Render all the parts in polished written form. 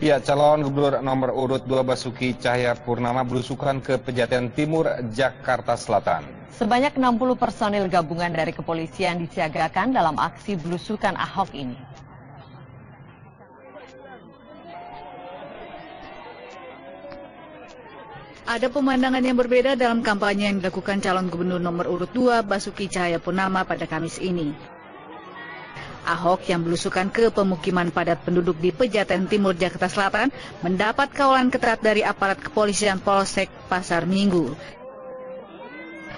Ya, calon gubernur nomor urut 2 Basuki Cahayapurnama belusukan ke Pejaten Timur, Jakarta Selatan. Sebanyak 60 personil gabungan dari kepolisian disiagakan dalam aksi belusukan Ahok ini. Ada pemandangan yang berbeda dalam kampanye yang dilakukan calon gubernur nomor urut 2 Basuki Cahayapurnama pada Kamis ini. Ahok yang belusukan ke pemukiman padat penduduk di Pejaten Timur, Jakarta Selatan mendapat kawalan ketat dari aparat kepolisian Polsek Pasar Minggu.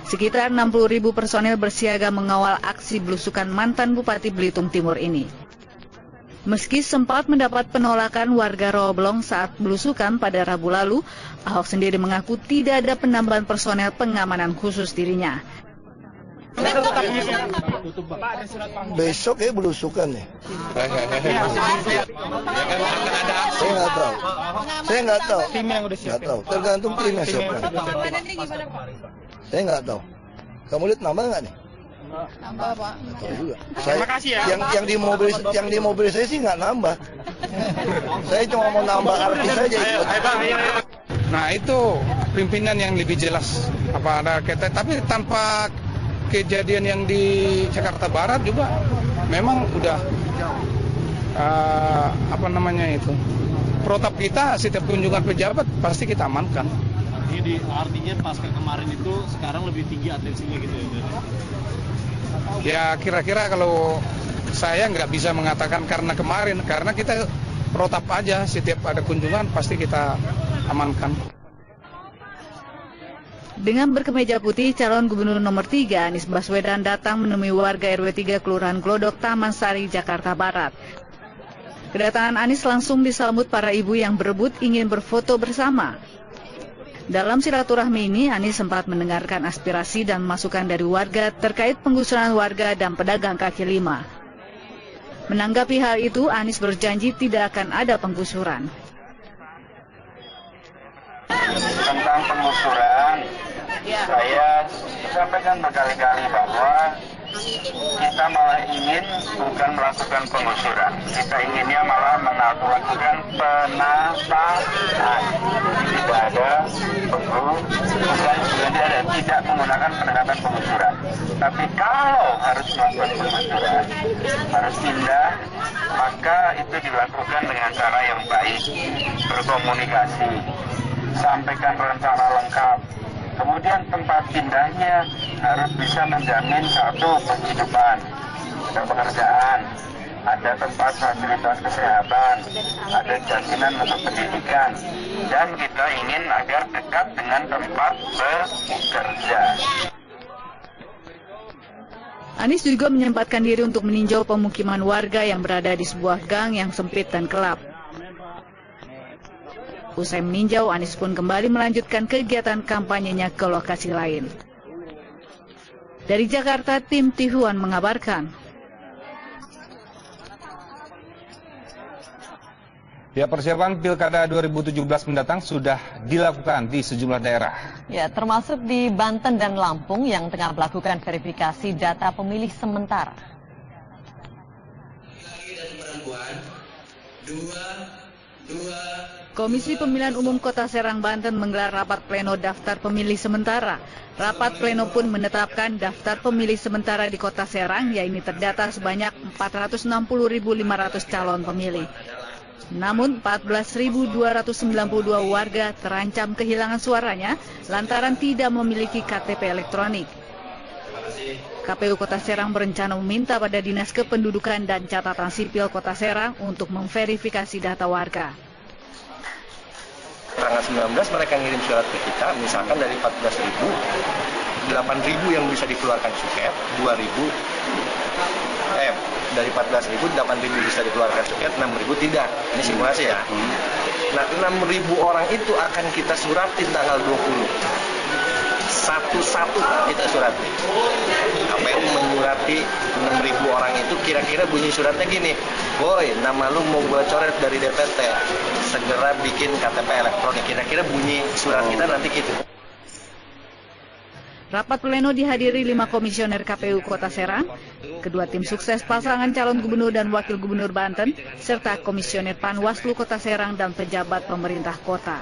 Sekitar 60.000 personil bersiaga mengawal aksi belusukan mantan Bupati Belitung Timur ini. Meski sempat mendapat penolakan warga Roblong saat belusukan pada Rabu lalu, Ahok sendiri mengaku tidak ada penambahan personel pengamanan khusus dirinya. Besok ya belusukan ya. Saya nggak tahu. Nggak tahu. Tergantung timnya siapa. Saya nggak tahu. Kamu lihat nambah nggak nih? Nambah Pak. Tahu juga. Terima kasih ya. Yang di mobil saya sih nggak nambah. Saya cuma mau nambah artis saja. Nah, itu pimpinan yang lebih jelas apa ada kaitan, tapi tanpa kejadian yang di Jakarta Barat juga memang udah protap kita setiap kunjungan pejabat pasti kita amankan. Jadi artinya pasca kemarin itu sekarang lebih tinggi atensinya gitu ya? Ya kira-kira kalau saya nggak bisa mengatakan karena kemarin, karena kita protap aja setiap ada kunjungan pasti kita amankan. Dengan berkemeja putih, calon gubernur nomor 3 Anies Baswedan datang menemui warga RW 3 Kelurahan Glodok, Taman Sari, Jakarta Barat. Kedatangan Anies langsung disambut para ibu yang berebut ingin berfoto bersama. Dalam silaturahmi ini, Anies sempat mendengarkan aspirasi dan masukan dari warga terkait penggusuran warga dan pedagang kaki lima. Menanggapi hal itu, Anies berjanji tidak akan ada penggusuran. Tentang penggusuran, saya sampaikan berkali-kali bahwa kita malah ingin bukan melakukan penggusuran, kita inginnya malah melakukan penataan. Tidak ada penggusuran, tidak menggunakan pendekatan penggusuran. Tapi kalau harus melakukan penggusuran, harus pindah, maka itu dilakukan dengan cara yang baik, berkomunikasi, sampaikan rencana lengkap. Kemudian tempat pindahnya harus bisa menjamin satu penghidupan, ada pekerjaan, ada tempat fasilitas kesehatan, ada jaminan untuk pendidikan, dan kita ingin agar dekat dengan tempat bekerja. Anies juga menyempatkan diri untuk meninjau pemukiman warga yang berada di sebuah gang yang sempit dan gelap. Usai meninjau, Anies pun kembali melanjutkan kegiatan kampanyenya ke lokasi lain. Dari Jakarta, tim Tihuan mengabarkan. Ya, persiapan Pilkada 2017 mendatang sudah dilakukan di sejumlah daerah. Ya, termasuk di Banten dan Lampung yang tengah melakukan verifikasi data pemilih sementara. Komisi Pemilihan Umum Kota Serang, Banten menggelar rapat pleno daftar pemilih sementara. Rapat pleno pun menetapkan daftar pemilih sementara di Kota Serang, yaitu terdata sebanyak 460.500 calon pemilih. Namun 14.292 warga terancam kehilangan suaranya lantaran tidak memiliki KTP elektronik. KPU Kota Serang berencana meminta pada Dinas Kependudukan dan Catatan Sipil Kota Serang untuk memverifikasi data warga. Tanggal 19 mereka ngirim surat ke kita, misalkan dari 14.000, 8.000 yang bisa dikeluarkan suket, 2.000, dari 14.000, 8.000 bisa dikeluarkan suket, 6.000 tidak. Ini simulasi ya. Nah, 6.000 orang itu akan kita suratin tanggal 20. Satu-satu kita surati. KPU menyurati 6.000 orang itu, kira-kira bunyi suratnya gini, boy, nama lu mau gue coret dari DPT, segera bikin KTP elektronik. Kira-kira bunyi surat kita nanti gitu. Rapat pleno dihadiri 5 komisioner KPU Kota Serang, kedua tim sukses pasangan calon gubernur dan wakil gubernur Banten, serta komisioner Panwaslu Kota Serang dan pejabat pemerintah kota.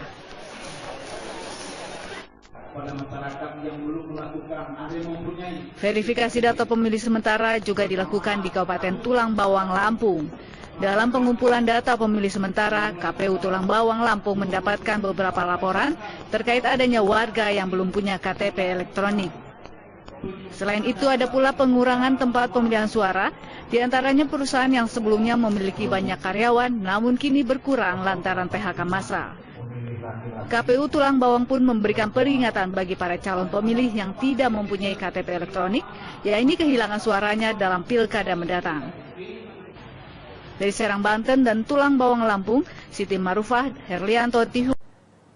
Verifikasi data pemilih sementara juga dilakukan di Kabupaten Tulang Bawang, Lampung. Dalam pengumpulan data pemilih sementara, KPU Tulang Bawang, Lampung mendapatkan beberapa laporan terkait adanya warga yang belum punya KTP elektronik. Selain itu, ada pula pengurangan tempat pemilihan suara, diantaranya perusahaan yang sebelumnya memiliki banyak karyawan, namun kini berkurang lantaran PHK massal. KPU Tulang Bawang pun memberikan peringatan bagi para calon pemilih yang tidak mempunyai KTP elektronik, yaitu kehilangan suaranya dalam pilkada mendatang. Dari Serang, Banten dan Tulang Bawang, Lampung, Siti Marufah, Herlianto, Tihu.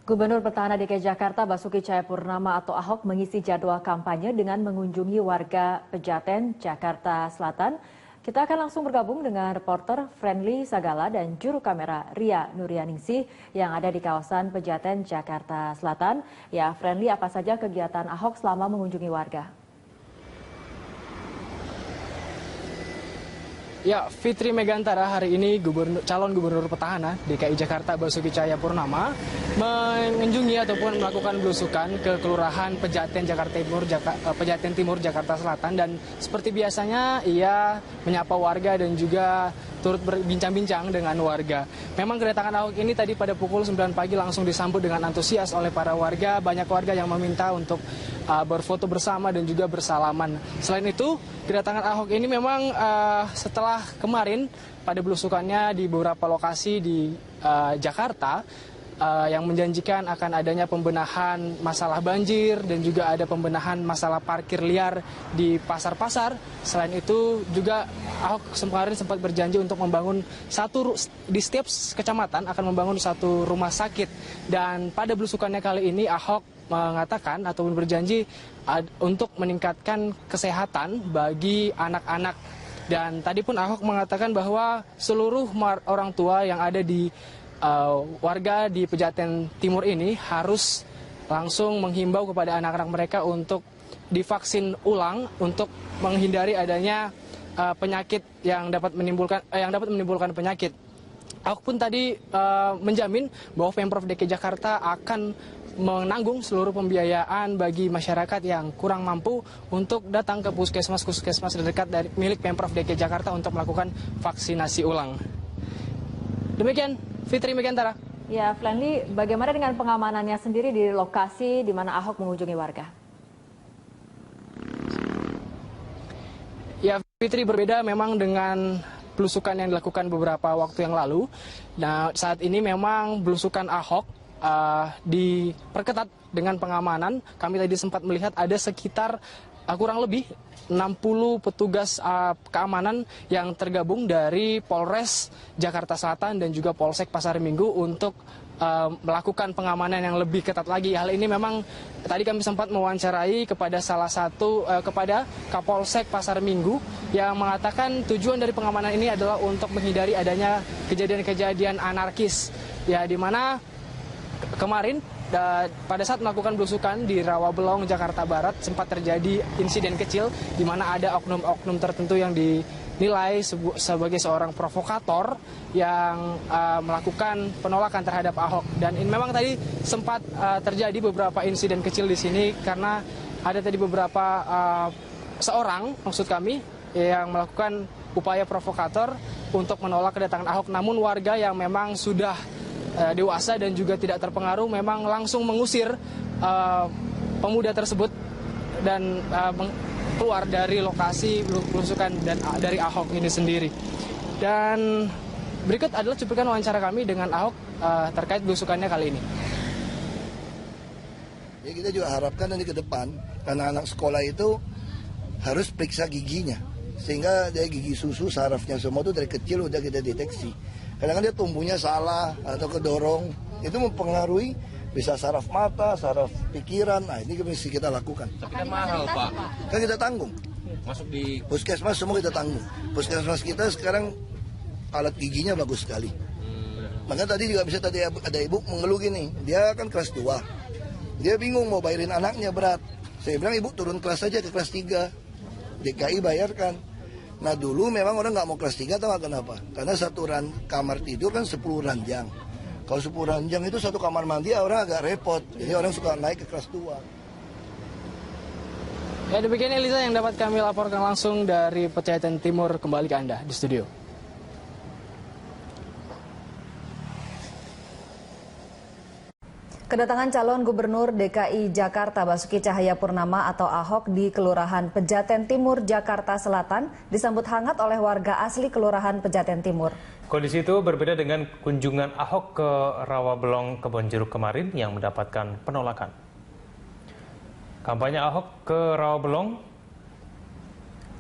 Gubernur Petahana DKI Jakarta Basuki Cahayapurnama atau Ahok mengisi jadwal kampanye dengan mengunjungi warga Pejaten, Jakarta Selatan. Kita akan langsung bergabung dengan reporter Friendly Sagala dan juru kamera Ria Nuryaningsih yang ada di kawasan Pejaten, Jakarta Selatan. Ya, Friendly, apa saja kegiatan Ahok selama mengunjungi warga? Ya, Fitri Megantara, hari ini calon gubernur petahana DKI Jakarta Basuki Cahayapurnama mengunjungi ataupun melakukan belusukan ke Kelurahan Pejaten, Pejaten Timur, Jakarta Selatan, dan seperti biasanya ia menyapa warga dan juga turut berbincang-bincang dengan warga. Memang kedatangan Ahok ini tadi pada pukul 9 pagi langsung disambut dengan antusias oleh para warga. Banyak warga yang meminta untuk berfoto bersama dan juga bersalaman. Selain itu, kedatangan Ahok ini memang setelah kemarin pada belusukannya di beberapa lokasi di Jakarta yang menjanjikan akan adanya pembenahan masalah banjir dan juga ada pembenahan masalah parkir liar di pasar-pasar. Selain itu juga Ahok kemarin sempat berjanji untuk membangun di setiap kecamatan akan membangun satu rumah sakit. Dan pada belusukannya kali ini Ahok mengatakan ataupun berjanji untuk meningkatkan kesehatan bagi anak-anak. Dan tadi pun Ahok mengatakan bahwa seluruh orang tua yang ada di warga di Pejaten Timur ini harus langsung menghimbau kepada anak-anak mereka untuk divaksin ulang untuk menghindari adanya penyakit yang dapat menimbulkan penyakit. Ahok pun tadi menjamin bahwa Pemprov DKI Jakarta akan menanggung seluruh pembiayaan bagi masyarakat yang kurang mampu untuk datang ke puskesmas terdekat dari milik Pemprov DKI Jakarta untuk melakukan vaksinasi ulang. Demikian, Fitri Megantara. Ya, Friendly, bagaimana dengan pengamanannya sendiri di lokasi di mana Ahok mengunjungi warga? Ya, Fitri, berbeda memang dengan belusukan yang dilakukan beberapa waktu yang lalu. Nah, saat ini memang belusukan Ahok diperketat dengan pengamanan. Kami tadi sempat melihat ada sekitar kurang lebih 60 petugas keamanan yang tergabung dari Polres Jakarta Selatan dan juga Polsek Pasar Minggu untuk melakukan pengamanan yang lebih ketat lagi. Hal ini memang tadi kami sempat mewawancarai kepada kepada Kapolsek Pasar Minggu yang mengatakan tujuan dari pengamanan ini adalah untuk menghindari adanya kejadian-kejadian anarkis. Ya, di mana kemarin pada saat melakukan belusukan di Rawabelong, Jakarta Barat sempat terjadi insiden kecil di mana ada oknum-oknum tertentu yang dinilai sebagai seorang provokator yang melakukan penolakan terhadap Ahok. Dan memang tadi sempat terjadi beberapa insiden kecil di sini karena ada tadi beberapa seorang maksud kami yang melakukan upaya provokator untuk menolak kedatangan Ahok. Namun warga yang memang sudah dewasa dan juga tidak terpengaruh memang langsung mengusir pemuda tersebut dan keluar dari lokasi belusukan dan dari Ahok ini sendiri. Dan berikut adalah cuplikan wawancara kami dengan Ahok terkait belusukannya kali ini. Ya, kita juga harapkan nanti ke depan anak-anak sekolah itu harus periksa giginya sehingga dari gigi susu, sarafnya semua itu dari kecil udah kita deteksi. Kadang-kadang dia tumbuhnya salah atau kedorong, itu mempengaruhi bisa saraf mata, saraf pikiran. Nah, ini mesti kita lakukan. Tapi kan mahal, Pak. Kan kita tanggung. Masuk di puskesmas semua kita tanggung. Puskesmas kita sekarang alat giginya bagus sekali. Makanya tadi juga bisa tadi ada ibu mengeluh gini, dia kan kelas 2. Dia bingung mau bayarin anaknya berat. Saya bilang ibu turun kelas aja ke kelas 3. DKI bayarkan. Nah dulu memang orang nggak mau kelas 3, tahu nggak kenapa? Karena satu kamar tidur kan 10 ranjang. Kalau 10 ranjang itu satu kamar mandi orang agak repot. Jadi orang suka naik ke kelas 2. Ya, demikian Eliza yang dapat kami laporkan langsung dari Pejaten Timur. Kembali ke Anda di studio. Kedatangan calon Gubernur DKI Jakarta Basuki Cahayapurnama atau Ahok di Kelurahan Pejaten Timur, Jakarta Selatan disambut hangat oleh warga asli Kelurahan Pejaten Timur. Kondisi itu berbeda dengan kunjungan Ahok ke Rawabelong, Kebonjeruk kemarin yang mendapatkan penolakan. Kampanye Ahok ke Rawabelong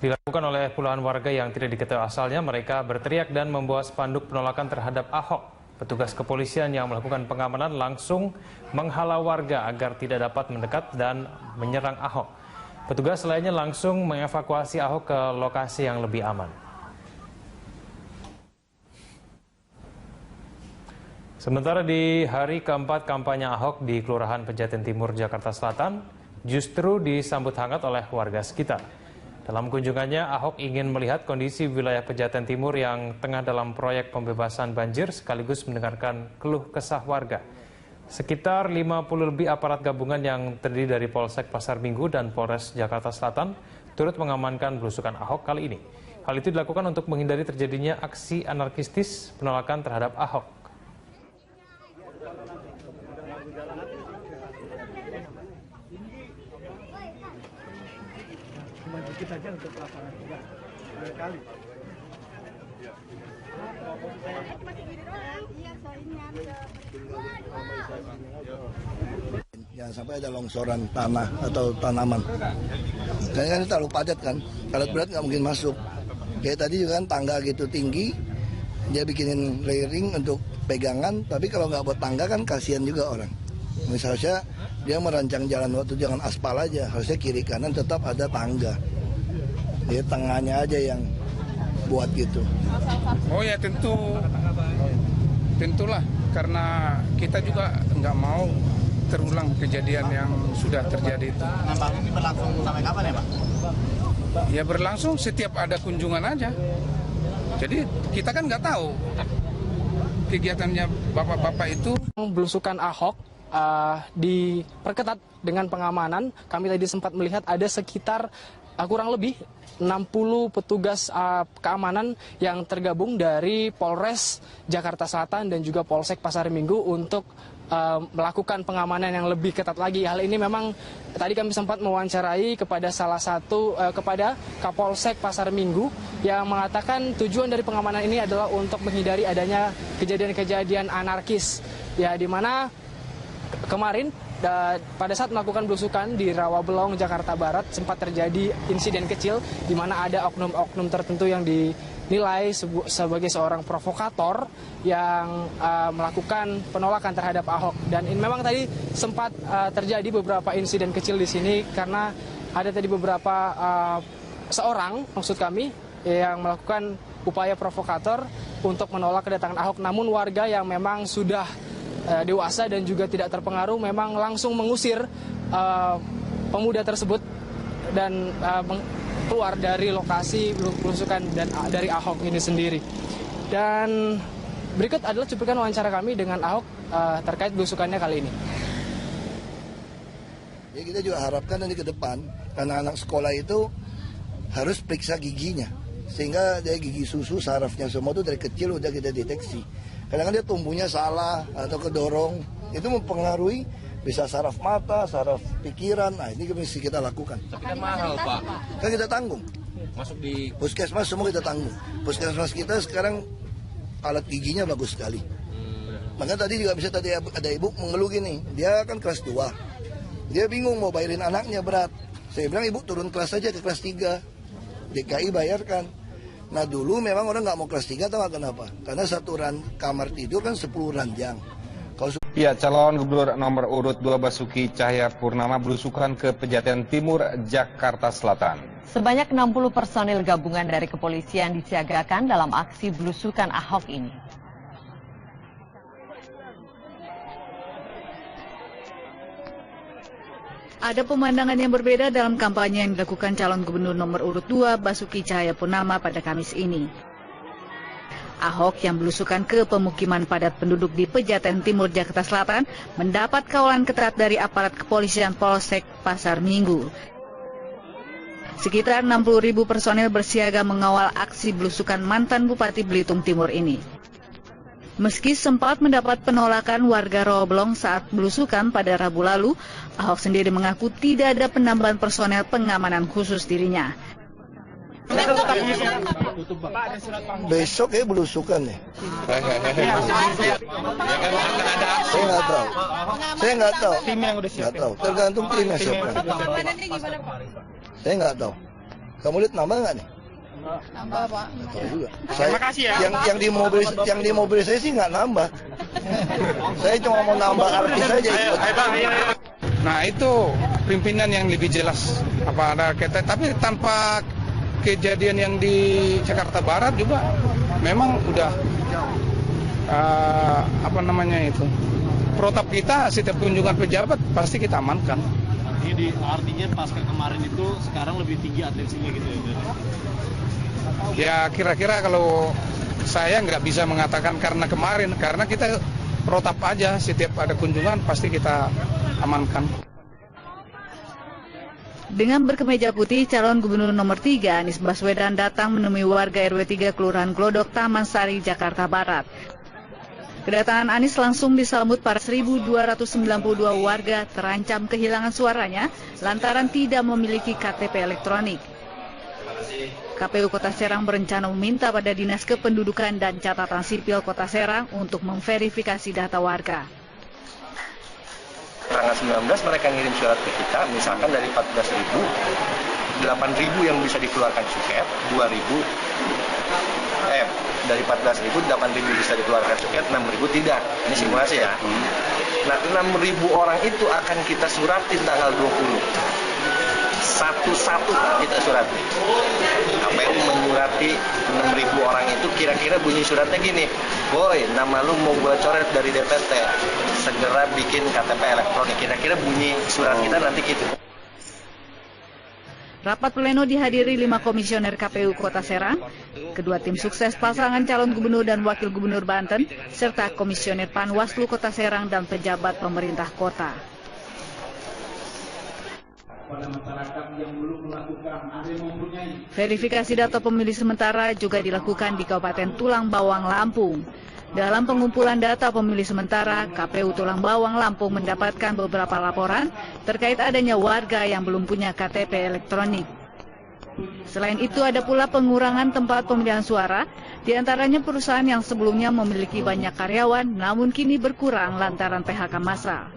dilakukan oleh puluhan warga yang tidak diketahui asalnya. Mereka berteriak dan membawa spanduk penolakan terhadap Ahok. Petugas kepolisian yang melakukan pengamanan langsung menghalau warga agar tidak dapat mendekat dan menyerang Ahok. Petugas lainnya langsung mengevakuasi Ahok ke lokasi yang lebih aman. Sementara di hari keempat kampanye Ahok di Kelurahan Pejaten Timur, Jakarta Selatan, justru disambut hangat oleh warga sekitar. Dalam kunjungannya, Ahok ingin melihat kondisi wilayah Pejaten Timur yang tengah dalam proyek pembebasan banjir sekaligus mendengarkan keluh kesah warga. Sekitar 50 lebih aparat gabungan yang terdiri dari Polsek Pasar Minggu dan Polres Jakarta Selatan turut mengamankan belusukan Ahok kali ini. Hal itu dilakukan untuk menghindari terjadinya aksi anarkistis penolakan terhadap Ahok. Kita aja untuk pelaksanaan tugas berkali. Jangan sampai ada longsoran tanah atau tanaman. Karena kan terlalu padat kan, alat berat nggak mungkin masuk. Kayak tadi juga kan tangga gitu tinggi, dia bikinin layering untuk pegangan, tapi kalau nggak buat tangga kan kasihan juga orang. Misalnya dia merancang jalan waktu jangan aspal aja, harusnya kiri kanan tetap ada tangga. Dia tengahnya aja yang buat gitu. Oh ya tentulah karena kita juga nggak mau terulang kejadian yang sudah terjadi itu. Nampaknya ini berlangsung sampai kapan ya Pak? Ya berlangsung setiap ada kunjungan aja. Jadi kita kan nggak tahu kegiatannya bapak-bapak itu. Belusukan Ahok diperketat dengan pengamanan. Kami tadi sempat melihat ada sekitar kurang lebih 60 petugas keamanan yang tergabung dari Polres Jakarta Selatan dan juga Polsek Pasar Minggu untuk melakukan pengamanan yang lebih ketat lagi. Hal ini memang tadi kami sempat mewawancarai kepada kepada Kapolsek Pasar Minggu yang mengatakan tujuan dari pengamanan ini adalah untuk menghindari adanya kejadian-kejadian anarkis. Ya, di mana kemarin pada saat melakukan belusukan di Rawabelong, Jakarta Barat sempat terjadi insiden kecil di mana ada oknum-oknum tertentu yang dinilai sebagai seorang provokator yang melakukan penolakan terhadap Ahok. Dan memang tadi sempat terjadi beberapa insiden kecil di sini karena ada tadi beberapa seorang maksud kami yang melakukan upaya provokator untuk menolak kedatangan Ahok. Namun warga yang memang sudah dewasa dan juga tidak terpengaruh memang langsung mengusir pemuda tersebut dan keluar dari lokasi belusukan dan dari Ahok ini sendiri. Dan berikut adalah cuplikan wawancara kami dengan Ahok terkait belusukannya kali ini. Ya, kita juga harapkan nanti ke depan anak-anak sekolah itu harus periksa giginya sehingga dari gigi susu sarafnya semua itu dari kecil udah kita deteksi. Kadang-kadang dia tumbuhnya salah atau kedorong, itu mempengaruhi bisa saraf mata, saraf pikiran. Nah ini mesti kita lakukan. Tapi kan mahal Pak. Kan kita tanggung. Masuk di puskesmas semua kita tanggung. Puskesmas kita sekarang alat giginya bagus sekali. Maka tadi juga bisa tadi ada ibu mengeluh gini, dia kan kelas 2. Dia bingung mau bayarin anaknya berat. Saya bilang ibu turun kelas aja ke kelas 3. DKI bayarkan. Nah dulu memang orang nggak mau kelas 3, tahu nggak kenapa? Karena satu kamar tidur kan 10 ranjang. Ya, calon gubernur nomor urut 2 Basuki Cahayapurnama belusukan ke Pejaten Timur, Jakarta Selatan. Sebanyak 60 personil gabungan dari kepolisian disiagakan dalam aksi belusukan Ahok ini. Ada pemandangan yang berbeda dalam kampanye yang dilakukan calon gubernur nomor urut 2 Basuki Cahayapurnama pada Kamis ini. Ahok yang belusukan ke pemukiman padat penduduk di Pejaten Timur, Jakarta Selatan mendapat kawalan ketat dari aparat kepolisian Polsek Pasar Minggu. Sekitar 60.000 personel bersiaga mengawal aksi belusukan mantan Bupati Belitung Timur ini. Meski sempat mendapat penolakan warga Roblong saat belusukan pada Rabu lalu, Ahok sendiri mengaku tidak ada penambahan personel pengamanan khusus dirinya. Besok ya belusukan ya? Saya nggak tahu. Tim yang udah siap. Nggak tahu. Tergantung timnya siapa. Saya nggak tahu. Kamu lihat nambah nggak nih? Nambah, Pak. Terima kasih ya. Yang di mobil saya sih nggak nambah. Saya cuma mau nambah artis saja. Nah itu pimpinan yang lebih jelas apa ada kaitan, tapi tanpa kejadian yang di Jakarta Barat juga memang udah protap kita setiap kunjungan pejabat pasti kita amankan. Jadi artinya pasca kemarin itu sekarang lebih tinggi atensinya gitu ya? Ya kira-kira kalau saya nggak bisa mengatakan karena kemarin, karena kita protap aja setiap ada kunjungan pasti kita amankan. Dengan berkemeja putih, calon gubernur nomor 3 Anies Baswedan datang menemui warga RW 3 Kelurahan Glodok, Taman Sari, Jakarta Barat. Kedatangan Anies langsung disambut para 1.292 warga terancam kehilangan suaranya lantaran tidak memiliki KTP elektronik. KPU Kota Serang berencana meminta pada Dinas Kependudukan dan Catatan Sipil Kota Serang untuk memverifikasi data warga. Tanggal 19 mereka ngirim surat ke kita, misalkan dari 14.000, 8.000 yang bisa dikeluarkan suket, 2.000, dari 14.000, 8.000 bisa dikeluarkan suket, 6.000 tidak. Ini simulasi ya. Nah, 6.000 orang itu akan kita suratin tanggal 20. Satu-satu kita surati. KPU menyurati 6.000 orang itu, kira-kira bunyi suratnya gini, boy, nama lu mau gua coret dari DPT, segera bikin KTP elektronik. Kira-kira bunyi surat kita nanti gitu. Rapat pleno dihadiri 5 komisioner KPU Kota Serang, kedua tim sukses pasangan calon gubernur dan wakil gubernur Banten, serta komisioner Panwaslu Kota Serang dan pejabat pemerintah kota. Verifikasi data pemilih sementara juga dilakukan di Kabupaten Tulang Bawang, Lampung. Dalam pengumpulan data pemilih sementara, KPU Tulang Bawang, Lampung mendapatkan beberapa laporan terkait adanya warga yang belum punya KTP elektronik. Selain itu, ada pula pengurangan tempat pemilihan suara, diantaranya perusahaan yang sebelumnya memiliki banyak karyawan, namun kini berkurang lantaran PHK massal.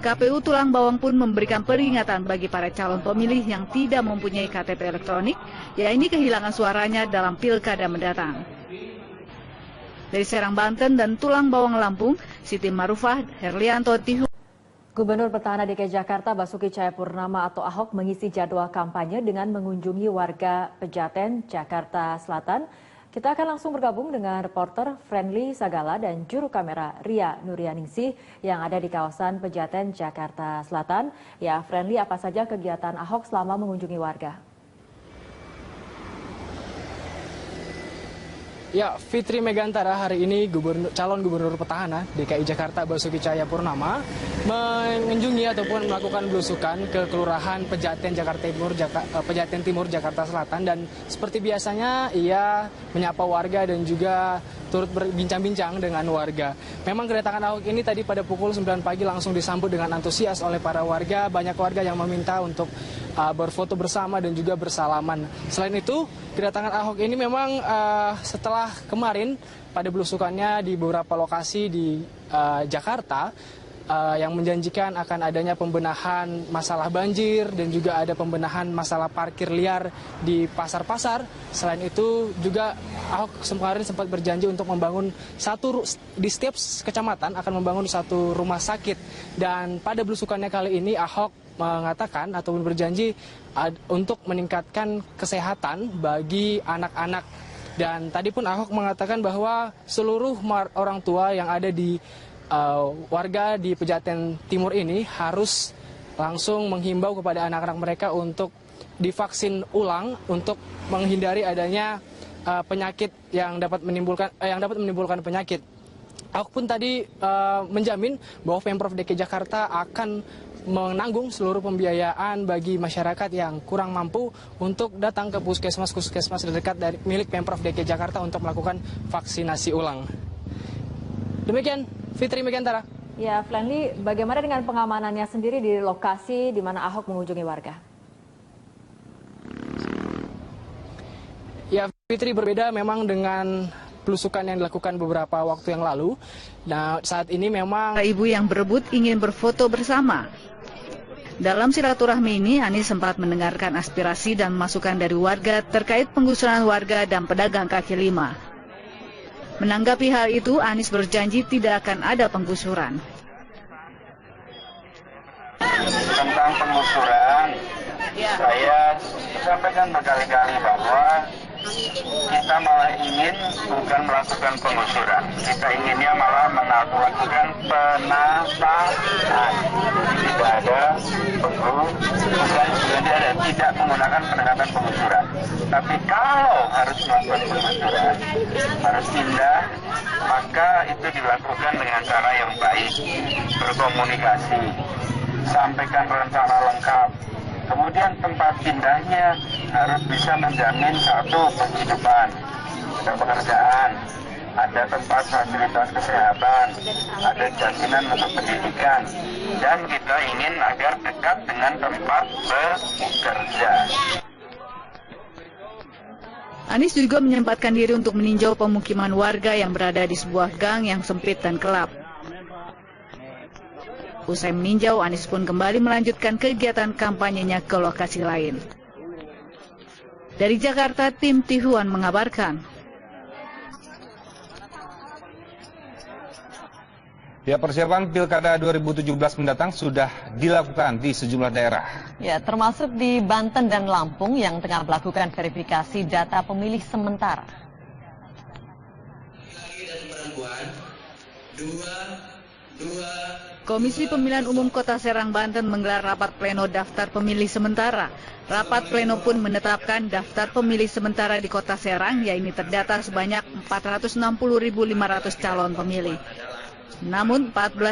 KPU Tulang Bawang pun memberikan peringatan bagi para calon pemilih yang tidak mempunyai KTP elektronik, yaitu kehilangan suaranya dalam pilkada mendatang. Dari Serang, Banten dan Tulang Bawang, Lampung, Siti Marufah, Herlianto, Tihu. Gubernur Petahana DKI Jakarta Basuki Cahayapurnama atau Ahok mengisi jadwal kampanye dengan mengunjungi warga Pejaten, Jakarta Selatan. Kita akan langsung bergabung dengan reporter Friendly Sagala dan juru kamera Ria Nuryaningsih yang ada di kawasan Pejaten, Jakarta Selatan. Ya, Friendly, apa saja kegiatan Ahok selama mengunjungi warga? Ya, Fitri Megantara, hari ini calon gubernur petahana DKI Jakarta Basuki Cahayapurnama mengunjungi ataupun melakukan belusukan ke Kelurahan Pejaten Timur, Jakarta Selatan, dan seperti biasanya ia menyapa warga dan juga turut berbincang-bincang dengan warga. Memang kedatangan Ahok ini tadi pada pukul 9 pagi langsung disambut dengan antusias oleh para warga. Banyak warga yang meminta untuk berfoto bersama dan juga bersalaman. Selain itu, kedatangan Ahok ini memang setelah kemarin pada belusukannya di beberapa lokasi di Jakarta yang menjanjikan akan adanya pembenahan masalah banjir dan juga ada pembenahan masalah parkir liar di pasar-pasar. Selain itu juga Ahok kemarin sempat berjanji untuk membangun di setiap kecamatan akan membangun satu rumah sakit. Dan pada belusukannya kali ini Ahok mengatakan ataupun berjanji untuk meningkatkan kesehatan bagi anak-anak. Dan tadi pun Ahok mengatakan bahwa seluruh orang tua yang ada di warga di Pejaten Timur ini harus langsung menghimbau kepada anak-anak mereka untuk divaksin ulang untuk menghindari adanya penyakit yang dapat menimbulkan penyakit. Ahok pun tadi menjamin bahwa Pemprov DKI Jakarta akan menanggung seluruh pembiayaan bagi masyarakat yang kurang mampu untuk datang ke puskesmas terdekat dari milik Pemprov DKI Jakarta untuk melakukan vaksinasi ulang. Demikian, Fitri Megantara. Ya, Flanly, bagaimana dengan pengamanannya sendiri di lokasi di mana Ahok mengunjungi warga? Ya, Fitri, berbeda memang dengan belusukan yang dilakukan beberapa waktu yang lalu. Nah, saat ini memang ibu yang berebut ingin berfoto bersama. Dalam silaturahmi ini, Anies sempat mendengarkan aspirasi dan masukan dari warga terkait penggusuran warga dan pedagang kaki lima. Menanggapi hal itu, Anies berjanji tidak akan ada penggusuran. Tentang penggusuran, saya sampaikan berkali-kali bahwa kita malah ingin bukan melakukan penggusuran. Kita inginnya malah melakukan penataan. Tidak ada penggusuran, tidak menggunakan pendekatan penggusuran. Tapi kalau harus melakukan penggusuran, harus indah, maka itu dilakukan dengan cara yang baik, berkomunikasi, sampaikan rencana lengkap. Kemudian tempat pindahnya harus bisa menjamin satu penghidupan, ada pekerjaan, ada tempat fasilitas kesehatan, ada jaminan untuk pendidikan, dan kita ingin agar dekat dengan tempat bekerja. Anies juga menyempatkan diri untuk meninjau pemukiman warga yang berada di sebuah gang yang sempit dan gelap. Usai meninjau, Anies pun kembali melanjutkan kegiatan kampanyenya ke lokasi lain. Dari Jakarta, tim Tihuan mengabarkan. Ya, persiapan Pilkada 2017 mendatang sudah dilakukan di sejumlah daerah. Ya, termasuk di Banten dan Lampung yang tengah melakukan verifikasi data pemilih sementara. Komisi Pemilihan Umum Kota Serang, Banten menggelar rapat pleno daftar pemilih sementara. Rapat pleno pun menetapkan daftar pemilih sementara di Kota Serang, yaitu terdata sebanyak 460.500 calon pemilih. Namun 14